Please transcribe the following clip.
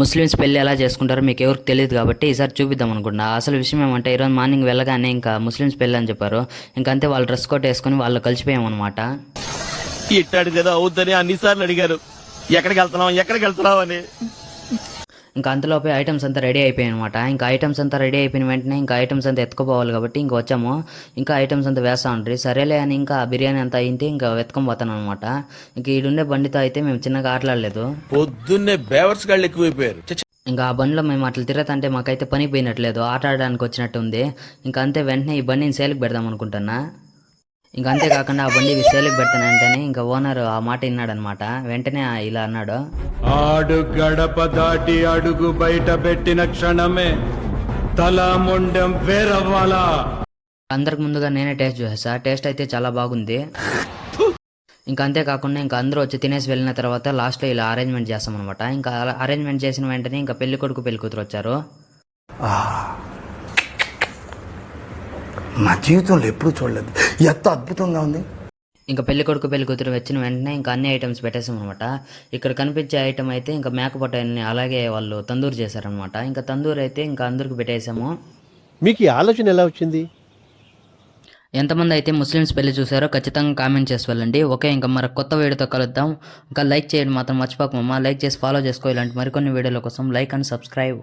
Muslims పెళ్ళి ఎలా చేసుకుంటారో మీకు ఎవరికి తెలియదు కాబట్టి ఈసారి చూపిద్దాం అనుకున్నా. అసలు విషయం ఏమంటే ఈరోజు మార్నింగ్ వెళ్ళగానే ఇంకా ముస్లిమ్స్ పెళ్ళి అని చెప్పారు. ఇంకా అంతే వాళ్ళు డ్రెస్ కోట్ వేసుకొని వాళ్ళు కలిసిపోయామన్నమాట. ఇట్టాడు కదా అవుద్దని అన్నిసార్లు అడిగారు, ఎక్కడికి వెళ్తున్నావు అని. ఇంకా అంతలోపే ఐటమ్స్ అంతా రెడీ అయిపోయాయి అనమాట. ఇంకా ఐటమ్స్ అంతా రెడీ అయిపోయిన వెంటనే ఇంకా ఐటమ్స్ అంతా ఎత్తుకుపోవాలి కాబట్టి ఇంకా వచ్చాము. ఇంకా ఐటమ్స్ అంతా వేస్తా ఉంటారు. సరేలే అని ఇంకా బిర్యానీ అంతా అయింది. ఇంకా వెతుకొని పోతాను అనమాట. ఇంక ఈడుండే బండితో అయితే మేము చిన్నగా ఆటలాడలేదు. పొద్దున్నే బేవర్స్ గాళ్ళు ఎక్కువైపోయారు. ఇంకా ఆ బండిలో మేము అట్లా తిరగతంటే మాకైతే పని పోయినట్లేదు, ఆట ఆడడానికి వచ్చినట్టు ఉంది. ఇంకా అంతే వెంటనే ఈ బండిని సేల్కి పెడదాం అనుకుంటున్నా. ఇంకా అంతేకాకుండా ఆ బండి సేల్కి పెడతానంటేనే ఇంకా ఓనర్ ఆ మాట విన్నాడనమాట. వెంటనే ఇలా అన్నాడు, ఆడు గడప దాటి అడుగు బయట పెట్టిన క్షణమే తల మొండెం వేరవ్వాలా. అందరికి ముందుగా నేనే టేస్ట్ చూసా. టేస్ట్ అయితే చాలా బాగుంది. ఇంకా అంతేకాకుండా ఇంకా అందరూ వచ్చి తినేసి వెళ్ళిన తర్వాత లాస్ట్లో ఇలా అరేంజ్మెంట్ చేస్తాం అనమాట. ఇంకా అరేంజ్మెంట్ చేసిన వెంటనే ఇంకా పెళ్లి కొడుకు పెళ్లి కూతురు వచ్చారు. నా జీవితంలో ఎప్పుడూ చూడలేదు, ఎంత అద్భుతంగా ఉంది. ఇంకా పెళ్లి కొడుకు పెళ్లి కూతురు వచ్చిన వెంటనే ఇంకా అన్ని ఐటమ్స్ పెట్టేసాం అనమాట. ఇక్కడ కనిపించే ఐటమ్ అయితే ఇంకా మేకపోట అన్ని అలాగే వాళ్ళు తందూరు చేశారనమాట. ఇంకా తందూరు అయితే ఇంకా అందరికి పెట్టేసాము. మీకు ఈ ఆలోచన ఎలా వచ్చింది? ఎంతమంది అయితే ముస్లిమ్స్ పెళ్లి చూసారో ఖచ్చితంగా కామెంట్ చేసి వెళ్ళండి. ఓకే, ఇంకా మరి కొత్త వీడియోతో కలుద్దాం. ఇంకా లైక్ చేయండి మాత్రం మర్చిపోకమమ్మా. లైక్ చేసి ఫాలో చేసుకో. ఇలాంటి మరికొన్ని వీడియోల కోసం లైక్ అండ్ సబ్స్క్రైబ్.